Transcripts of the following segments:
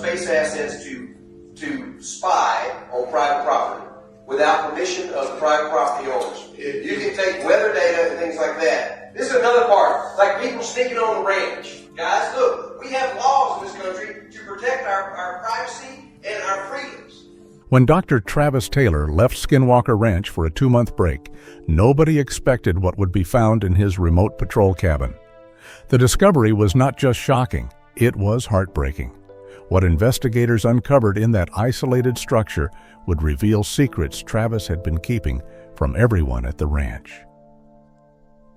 space assets to spy on private property without permission of private property owners. You can take weather data and things like that. This is another part, like people sneaking on the ranch. Guys, look, we have laws in this country to protect our privacy and our freedoms. When Dr. Travis Taylor left Skinwalker Ranch for a 2-month break, nobody expected what would be found in his remote patrol cabin. The discovery was not just shocking, it was heartbreaking. What investigators uncovered in that isolated structure would reveal secrets Travis had been keeping from everyone at the ranch.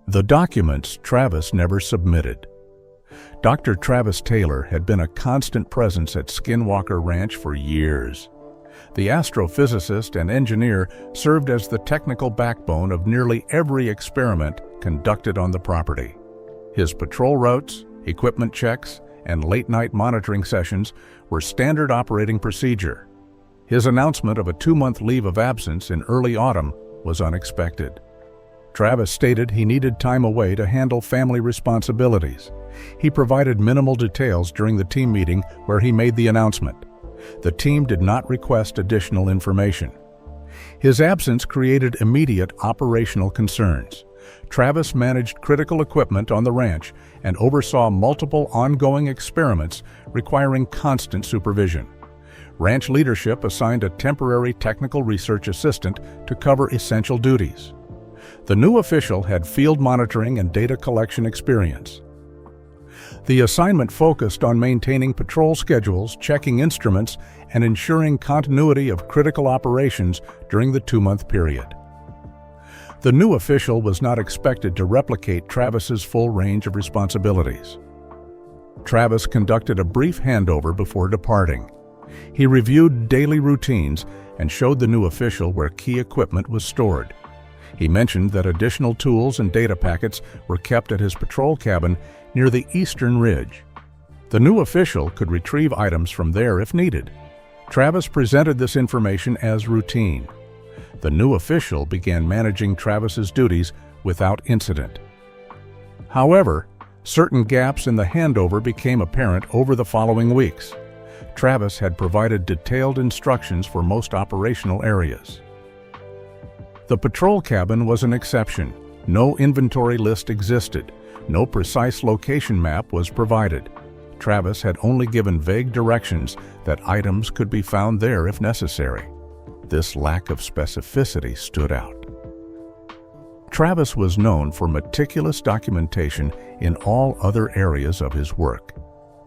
The documents Travis never submitted. Dr. Travis Taylor had been a constant presence at Skinwalker Ranch for years. The astrophysicist and engineer served as the technical backbone of nearly every experiment conducted on the property. His patrol routes, equipment checks, and late-night monitoring sessions were standard operating procedure. His announcement of a 2-month leave of absence in early autumn was unexpected. Travis stated he needed time away to handle family responsibilities. He provided minimal details during the team meeting where he made the announcement. The team did not request additional information. His absence created immediate operational concerns. Travis managed critical equipment on the ranch and oversaw multiple ongoing experiments requiring constant supervision. Ranch leadership assigned a temporary technical research assistant to cover essential duties. The new official had field monitoring and data collection experience. The assignment focused on maintaining patrol schedules, checking instruments, and ensuring continuity of critical operations during the 2-month period. The new official was not expected to replicate Travis's full range of responsibilities. Travis conducted a brief handover before departing. He reviewed daily routines and showed the new official where key equipment was stored. He mentioned that additional tools and data packets were kept at his patrol cabin near the eastern ridge. The new official could retrieve items from there if needed. Travis presented this information as routine. The new official began managing Travis's duties without incident. However, certain gaps in the handover became apparent over the following weeks. Travis had provided detailed instructions for most operational areas. The patrol cabin was an exception. No inventory list existed. No precise location map was provided. Travis had only given vague directions that items could be found there if necessary. This lack of specificity stood out. Travis was known for meticulous documentation in all other areas of his work.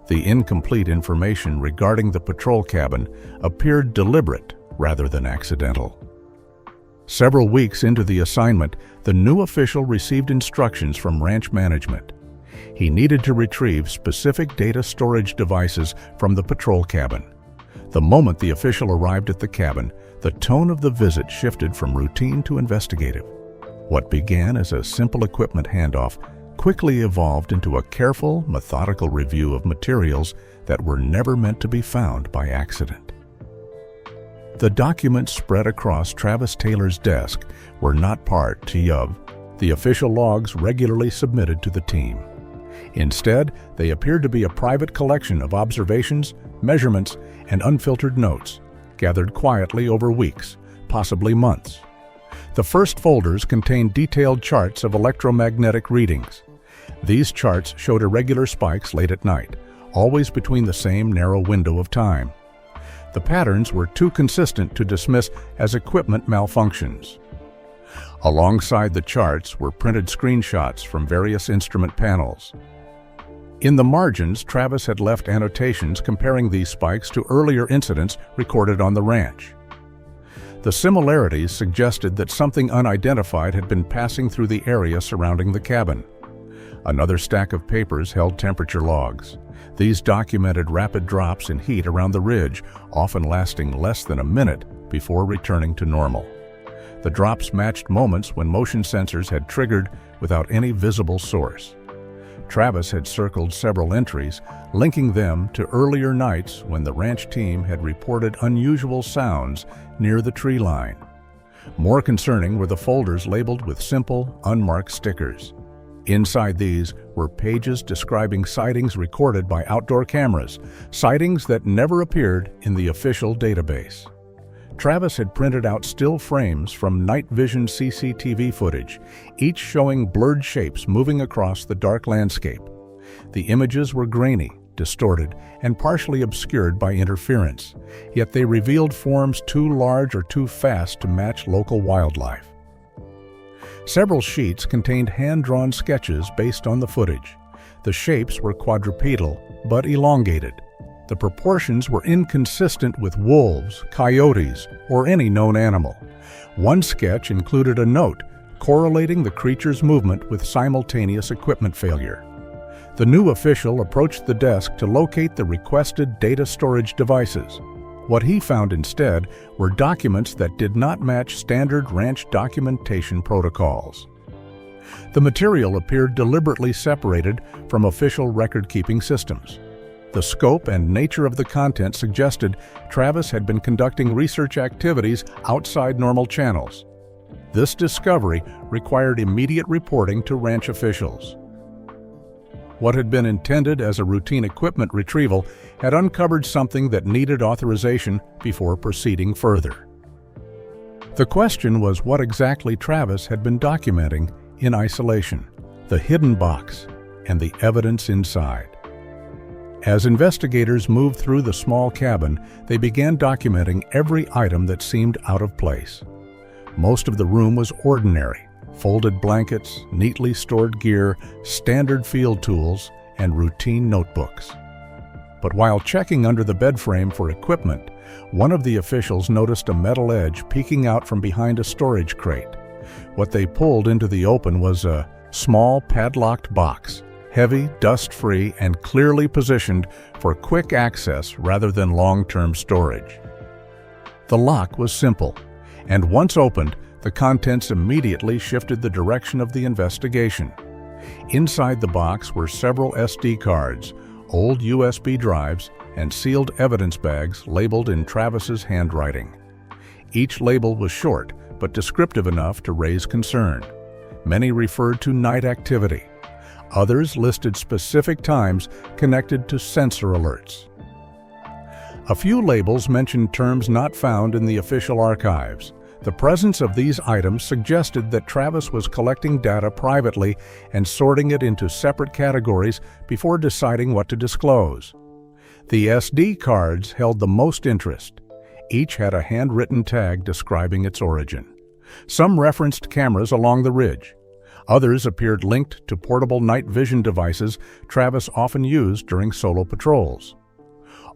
The incomplete information regarding the patrol cabin appeared deliberate rather than accidental. Several weeks into the assignment, the new official received instructions from ranch management. He needed to retrieve specific data storage devices from the patrol cabin. The moment the official arrived at the cabin, the tone of the visit shifted from routine to investigative. What began as a simple equipment handoff quickly evolved into a careful, methodical review of materials that were never meant to be found by accident. The documents spread across Travis Taylor's desk were not part of the official logs regularly submitted to the team. Instead, they appeared to be a private collection of observations, measurements, and unfiltered notes, gathered quietly over weeks, possibly months. The first folders contained detailed charts of electromagnetic readings. These charts showed irregular spikes late at night, always between the same narrow window of time. The patterns were too consistent to dismiss as equipment malfunctions. Alongside the charts were printed screenshots from various instrument panels. In the margins, Travis had left annotations comparing these spikes to earlier incidents recorded on the ranch. The similarities suggested that something unidentified had been passing through the area surrounding the cabin. Another stack of papers held temperature logs. These documented rapid drops in heat around the ridge, often lasting less than a minute before returning to normal. The drops matched moments when motion sensors had triggered without any visible source. Travis had circled several entries, linking them to earlier nights when the ranch team had reported unusual sounds near the tree line. More concerning were the folders labeled with simple, unmarked stickers. Inside these were pages describing sightings recorded by outdoor cameras, sightings that never appeared in the official database. Travis had printed out still frames from night vision CCTV footage, each showing blurred shapes moving across the dark landscape. The images were grainy, distorted, and partially obscured by interference, yet they revealed forms too large or too fast to match local wildlife. Several sheets contained hand-drawn sketches based on the footage. The shapes were quadrupedal, but elongated. The proportions were inconsistent with wolves, coyotes, or any known animal. One sketch included a note correlating the creature's movement with simultaneous equipment failure. The new official approached the desk to locate the requested data storage devices. What he found instead were documents that did not match standard ranch documentation protocols. The material appeared deliberately separated from official record-keeping systems. The scope and nature of the content suggested Travis had been conducting research activities outside normal channels. This discovery required immediate reporting to ranch officials. What had been intended as a routine equipment retrieval had uncovered something that needed authorization before proceeding further. The question was what exactly Travis had been documenting in isolation, the hidden box, and the evidence inside. As investigators moved through the small cabin, they began documenting every item that seemed out of place. Most of the room was ordinary: folded blankets, neatly stored gear, standard field tools, and routine notebooks. But while checking under the bed frame for equipment, one of the officials noticed a metal edge peeking out from behind a storage crate. What they pulled into the open was a small padlocked box, heavy, dust-free, and clearly positioned for quick access rather than long-term storage. The lock was simple, and once opened, the contents immediately shifted the direction of the investigation. Inside the box were several SD cards, old USB drives, and sealed evidence bags labeled in Travis's handwriting. Each label was short, but descriptive enough to raise concern. Many referred to night activity. Others listed specific times connected to sensor alerts. A few labels mentioned terms not found in the official archives. The presence of these items suggested that Travis was collecting data privately and sorting it into separate categories before deciding what to disclose. The SD cards held the most interest. Each had a handwritten tag describing its origin. Some referenced cameras along the ridge. Others appeared linked to portable night vision devices Travis often used during solo patrols.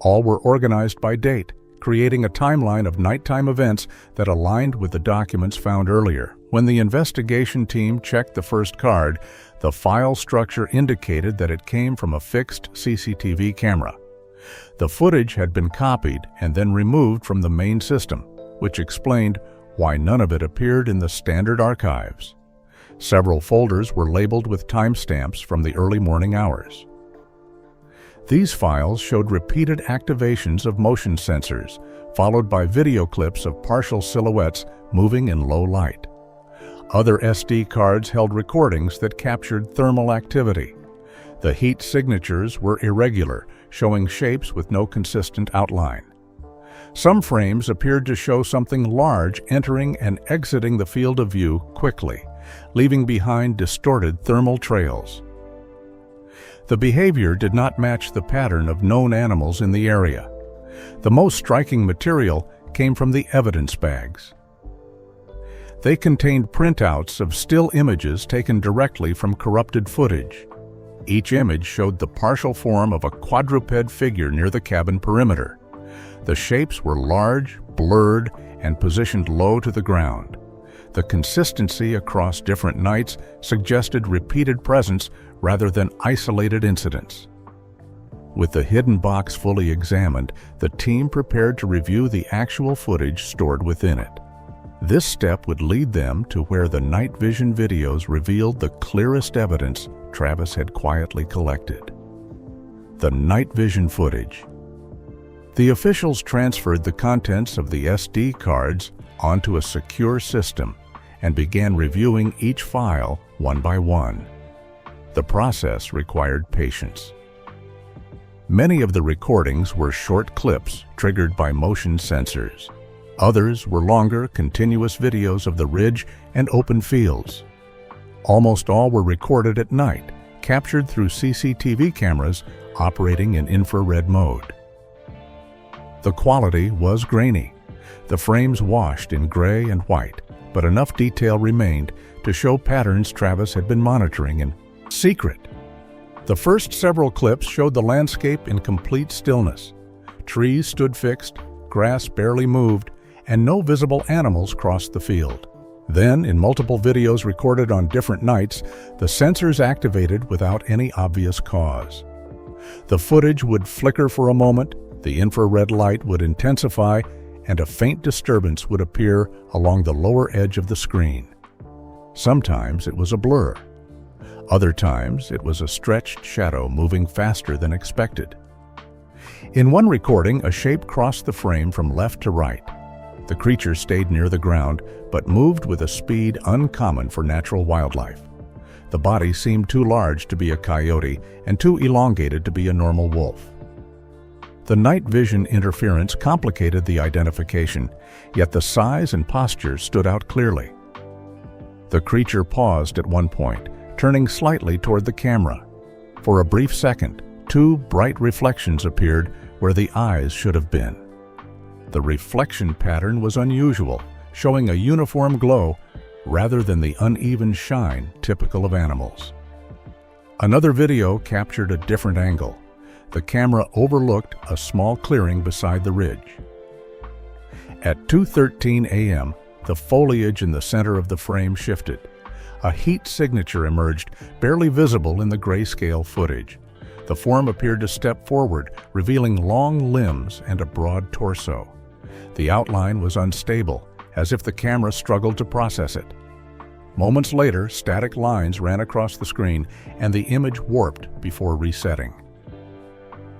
All were organized by date, creating a timeline of nighttime events that aligned with the documents found earlier. When the investigation team checked the first card, the file structure indicated that it came from a fixed CCTV camera. The footage had been copied and then removed from the main system, which explained why none of it appeared in the standard archives. Several folders were labeled with timestamps from the early morning hours. These files showed repeated activations of motion sensors, followed by video clips of partial silhouettes moving in low light. Other SD cards held recordings that captured thermal activity. The heat signatures were irregular, showing shapes with no consistent outline. Some frames appeared to show something large entering and exiting the field of view quickly, leaving behind distorted thermal trails. The behavior did not match the pattern of known animals in the area. The most striking material came from the evidence bags. They contained printouts of still images taken directly from corrupted footage. Each image showed the partial form of a quadruped figure near the cabin perimeter. The shapes were large, blurred, and positioned low to the ground. The consistency across different nights suggested repeated presence rather than isolated incidents. With the hidden box fully examined, the team prepared to review the actual footage stored within it. This step would lead them to where the night vision videos revealed the clearest evidence Travis had quietly collected: the night vision footage. The officials transferred the contents of the SD cards onto a secure system and began reviewing each file one by one. The process required patience. Many of the recordings were short clips triggered by motion sensors. Others were longer, continuous videos of the ridge and open fields. Almost all were recorded at night, captured through CCTV cameras operating in infrared mode. The quality was grainy. The frames washed in gray and white, but enough detail remained to show patterns Travis had been monitoring in secret. The first several clips showed the landscape in complete stillness. Trees stood fixed, grass barely moved, and no visible animals crossed the field. Then, in multiple videos recorded on different nights, the sensors activated without any obvious cause. The footage would flicker for a moment, the infrared light would intensify, and a faint disturbance would appear along the lower edge of the screen. Sometimes it was a blur. Other times it was a stretched shadow moving faster than expected. In one recording, a shape crossed the frame from left to right. The creature stayed near the ground, but moved with a speed uncommon for natural wildlife. The body seemed too large to be a coyote and too elongated to be a normal wolf. The night vision interference complicated the identification, yet the size and posture stood out clearly. The creature paused at one point, turning slightly toward the camera. For a brief second, two bright reflections appeared where the eyes should have been. The reflection pattern was unusual, showing a uniform glow rather than the uneven shine typical of animals. Another video captured a different angle. The camera overlooked a small clearing beside the ridge. At 2:13 a.m., the foliage in the center of the frame shifted. A heat signature emerged, barely visible in the grayscale footage. The form appeared to step forward, revealing long limbs and a broad torso. The outline was unstable, as if the camera struggled to process it. Moments later, static lines ran across the screen, and the image warped before resetting.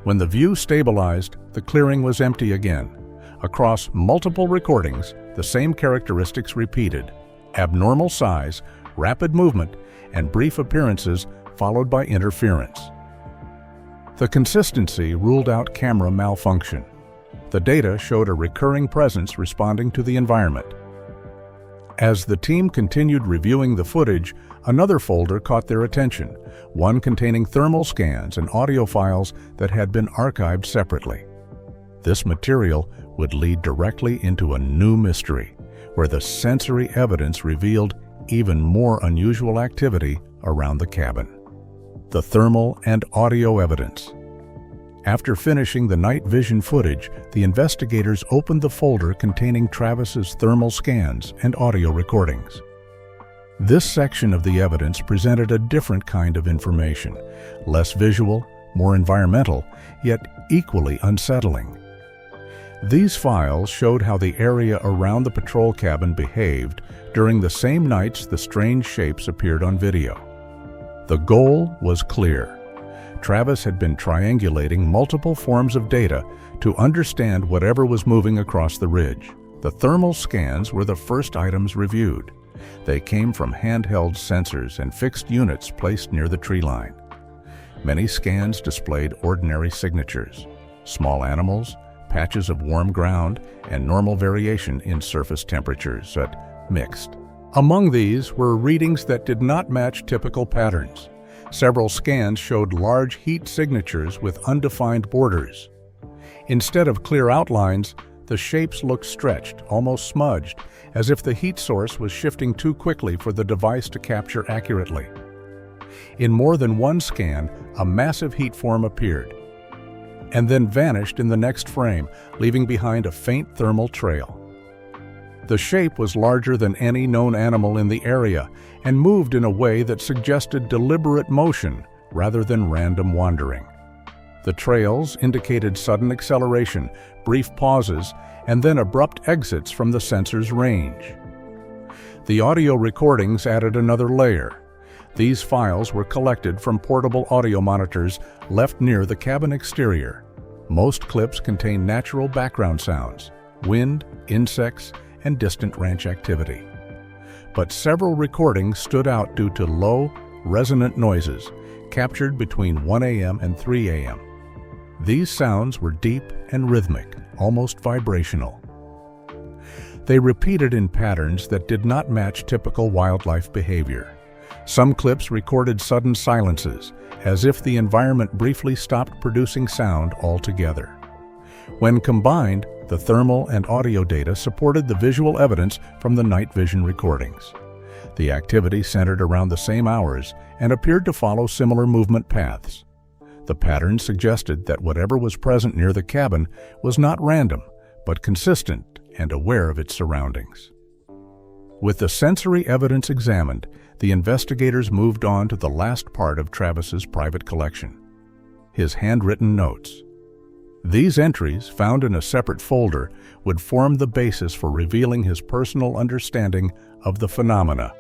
When the view stabilized, the clearing was empty again. Across multiple recordings, the same characteristics repeated: abnormal size, rapid movement, and brief appearances followed by interference. The consistency ruled out camera malfunction. The data showed a recurring presence responding to the environment. As the team continued reviewing the footage, another folder caught their attention, one containing thermal scans and audio files that had been archived separately. This material would lead directly into a new mystery, where the sensory evidence revealed even more unusual activity around the cabin. The thermal and audio evidence. After finishing the night vision footage, the investigators opened the folder containing Travis's thermal scans and audio recordings. This section of the evidence presented a different kind of information, less visual, more environmental, yet equally unsettling. These files showed how the area around the patrol cabin behaved during the same nights the strange shapes appeared on video. The goal was clear. Travis had been triangulating multiple forms of data to understand whatever was moving across the ridge. The thermal scans were the first items reviewed. They came from handheld sensors and fixed units placed near the tree line. Many scans displayed ordinary signatures: small animals, patches of warm ground, and normal variation in surface temperatures, but mixed. Among these were readings that did not match typical patterns. Several scans showed large heat signatures with undefined borders. Instead of clear outlines, the shapes looked stretched, almost smudged, as if the heat source was shifting too quickly for the device to capture accurately. In more than one scan, a massive heat form appeared, and then vanished in the next frame, leaving behind a faint thermal trail. The shape was larger than any known animal in the area and moved in a way that suggested deliberate motion rather than random wandering. The trails indicated sudden acceleration, brief pauses, and then abrupt exits from the sensor's range. The audio recordings added another layer. These files were collected from portable audio monitors left near the cabin exterior. Most clips contain natural background sounds: wind, insects, and distant ranch activity. But several recordings stood out due to low, resonant noises, captured between 1 a.m. and 3 a.m. These sounds were deep and rhythmic, almost vibrational. They repeated in patterns that did not match typical wildlife behavior. Some clips recorded sudden silences, as if the environment briefly stopped producing sound altogether. When combined, the thermal and audio data supported the visual evidence from the night vision recordings. The activity centered around the same hours and appeared to follow similar movement paths. The pattern suggested that whatever was present near the cabin was not random, but consistent and aware of its surroundings. With the sensory evidence examined, the investigators moved on to the last part of Travis's private collection: his handwritten notes. These entries, found in a separate folder, would form the basis for revealing his personal understanding of the phenomena.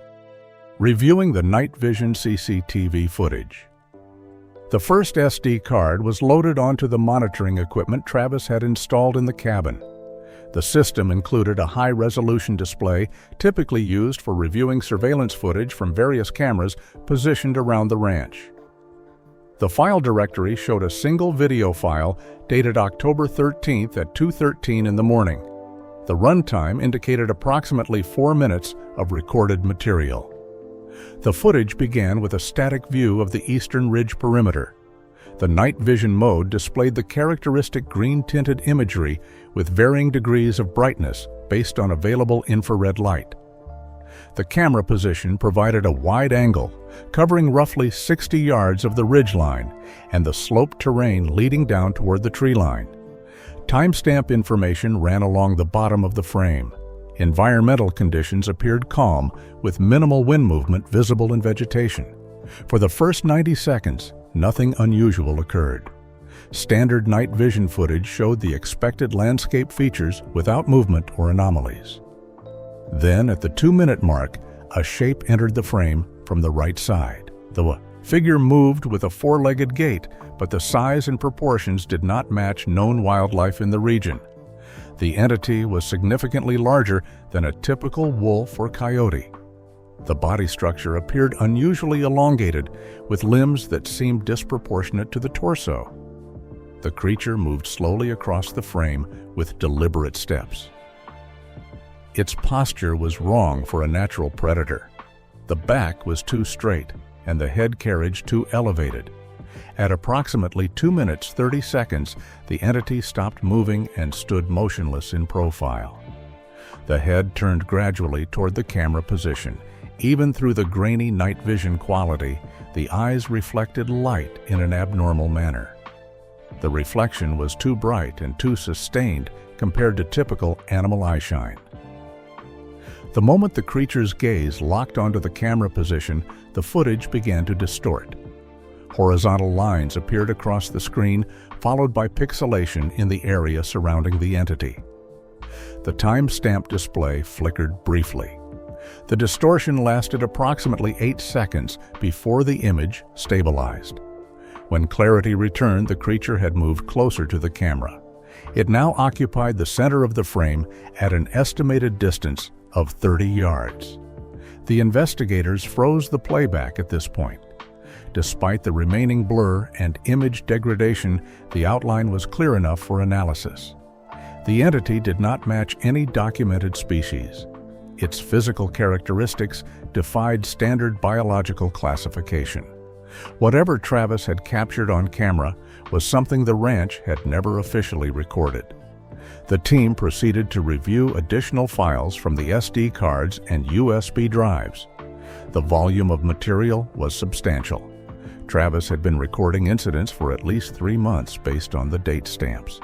Reviewing the night vision CCTV footage. The first SD card was loaded onto the monitoring equipment Travis had installed in the cabin. The system included a high-resolution display typically used for reviewing surveillance footage from various cameras positioned around the ranch. The file directory showed a single video file dated October 13th at 2:13 in the morning. The runtime indicated approximately 4 minutes of recorded material. The footage began with a static view of the eastern ridge perimeter. The night vision mode displayed the characteristic green-tinted imagery with varying degrees of brightness based on available infrared light. The camera position provided a wide angle, covering roughly 60 yards of the ridgeline and the sloped terrain leading down toward the tree line. Timestamp information ran along the bottom of the frame. Environmental conditions appeared calm, with minimal wind movement visible in vegetation. For the first 90 seconds, nothing unusual occurred. Standard night vision footage showed the expected landscape features without movement or anomalies. Then, at the 2-minute mark, a shape entered the frame from the right side. The figure moved with a 4-legged gait, but the size and proportions did not match known wildlife in the region. The entity was significantly larger than a typical wolf or coyote. The body structure appeared unusually elongated, with limbs that seemed disproportionate to the torso. The creature moved slowly across the frame with deliberate steps. Its posture was wrong for a natural predator. The back was too straight, and the head carriage too elevated. At approximately 2 minutes 30 seconds, the entity stopped moving and stood motionless in profile. The head turned gradually toward the camera position. Even through the grainy night vision quality, the eyes reflected light in an abnormal manner. The reflection was too bright and too sustained compared to typical animal eyeshine. The moment the creature's gaze locked onto the camera position, the footage began to distort. Horizontal lines appeared across the screen, followed by pixelation in the area surrounding the entity. The timestamp display flickered briefly. The distortion lasted approximately 8 seconds before the image stabilized. When clarity returned, the creature had moved closer to the camera. It now occupied the center of the frame at an estimated distance of 30 yards. The investigators froze the playback at this point. Despite the remaining blur and image degradation, the outline was clear enough for analysis. The entity did not match any documented species. Its physical characteristics defied standard biological classification. Whatever Travis had captured on camera was something the ranch had never officially recorded. The team proceeded to review additional files from the SD cards and USB drives. The volume of material was substantial. Travis had been recording incidents for at least 3 months based on the date stamps.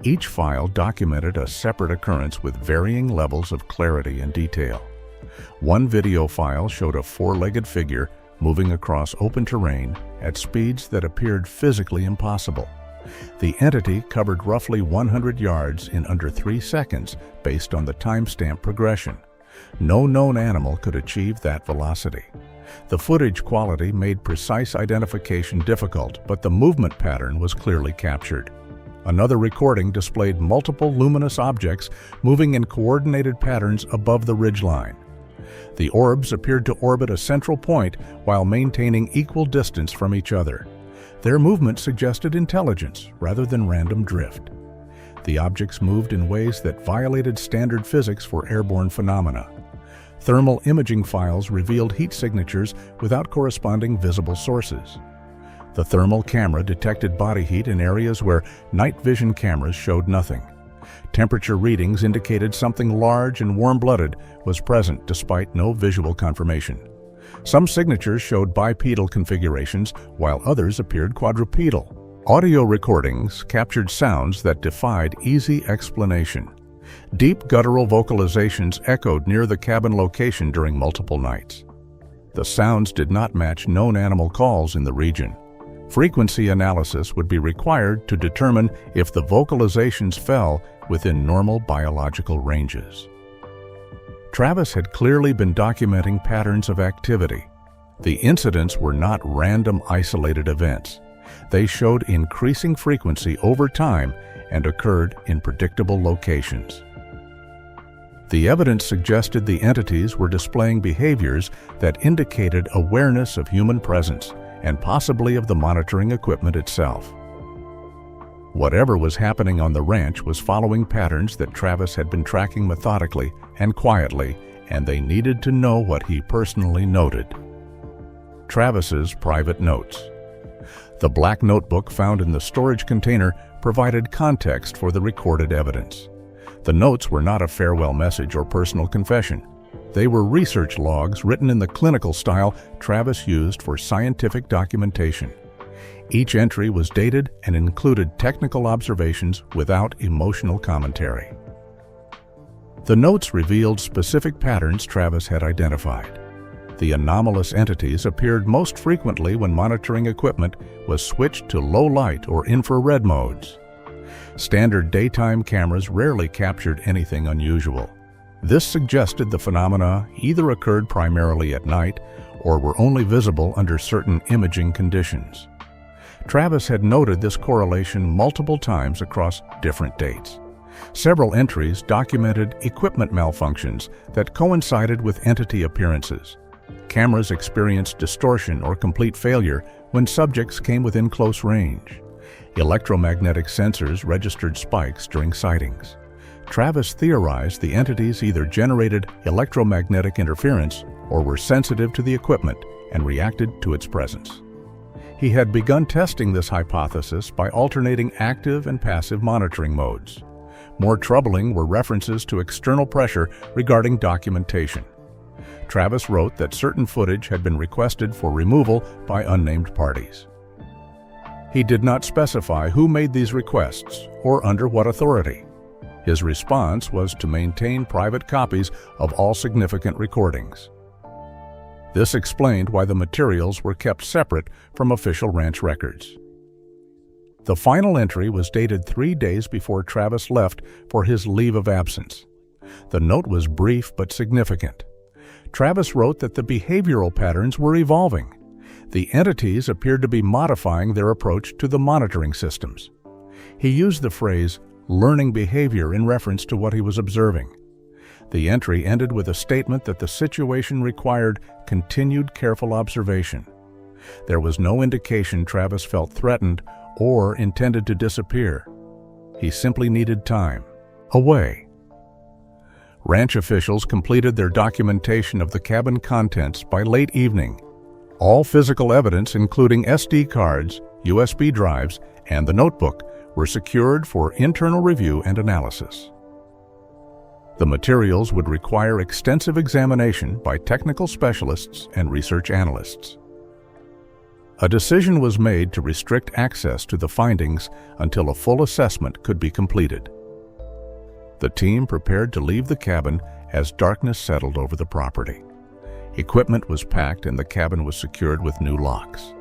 Each file documented a separate occurrence with varying levels of clarity and detail. One video file showed a 4-legged figure moving across open terrain at speeds that appeared physically impossible. The entity covered roughly 100 yards in under 3 seconds based on the timestamp progression. No known animal could achieve that velocity. The footage quality made precise identification difficult, but the movement pattern was clearly captured. Another recording displayed multiple luminous objects moving in coordinated patterns above the ridgeline. The orbs appeared to orbit a central point while maintaining equal distance from each other. Their movement suggested intelligence rather than random drift. The objects moved in ways that violated standard physics for airborne phenomena. Thermal imaging files revealed heat signatures without corresponding visible sources. The thermal camera detected body heat in areas where night vision cameras showed nothing. Temperature readings indicated something large and warm-blooded was present despite no visual confirmation. Some signatures showed bipedal configurations, while others appeared quadrupedal. Audio recordings captured sounds that defied easy explanation. Deep guttural vocalizations echoed near the cabin location during multiple nights. The sounds did not match known animal calls in the region. Frequency analysis would be required to determine if the vocalizations fell within normal biological ranges. Travis had clearly been documenting patterns of activity. The incidents were not random isolated events. They showed increasing frequency over time and occurred in predictable locations. The evidence suggested the entities were displaying behaviors that indicated awareness of human presence and possibly of the monitoring equipment itself. Whatever was happening on the ranch was following patterns that Travis had been tracking methodically and quietly, and they needed to know what he personally noted. Travis's private notes. The black notebook found in the storage container provided context for the recorded evidence. The notes were not a farewell message or personal confession. They were research logs written in the clinical style Travis used for scientific documentation. Each entry was dated and included technical observations without emotional commentary. The notes revealed specific patterns Travis had identified. The anomalous entities appeared most frequently when monitoring equipment was switched to low light or infrared modes. Standard daytime cameras rarely captured anything unusual. This suggested the phenomena either occurred primarily at night or were only visible under certain imaging conditions. Travis had noted this correlation multiple times across different dates. Several entries documented equipment malfunctions that coincided with entity appearances. Cameras experienced distortion or complete failure when subjects came within close range. Electromagnetic sensors registered spikes during sightings. Travis theorized the entities either generated electromagnetic interference or were sensitive to the equipment and reacted to its presence. He had begun testing this hypothesis by alternating active and passive monitoring modes. More troubling were references to external pressure regarding documentation. Travis wrote that certain footage had been requested for removal by unnamed parties. He did not specify who made these requests or under what authority. His response was to maintain private copies of all significant recordings. This explained why the materials were kept separate from official ranch records. The final entry was dated 3 days before Travis left for his leave of absence. The note was brief but significant. Travis wrote that the behavioral patterns were evolving. The entities appeared to be modifying their approach to the monitoring systems. He used the phrase, learning behavior in reference to what he was observing. The entry ended with a statement that the situation required continued careful observation. There was no indication Travis felt threatened or intended to disappear. He simply needed time, away. Ranch officials completed their documentation of the cabin contents by late evening. All physical evidence, including SD cards, USB drives, and the notebook, were secured for internal review and analysis. The materials would require extensive examination by technical specialists and research analysts. A decision was made to restrict access to the findings until a full assessment could be completed. The team prepared to leave the cabin as darkness settled over the property. Equipment was packed and the cabin was secured with new locks.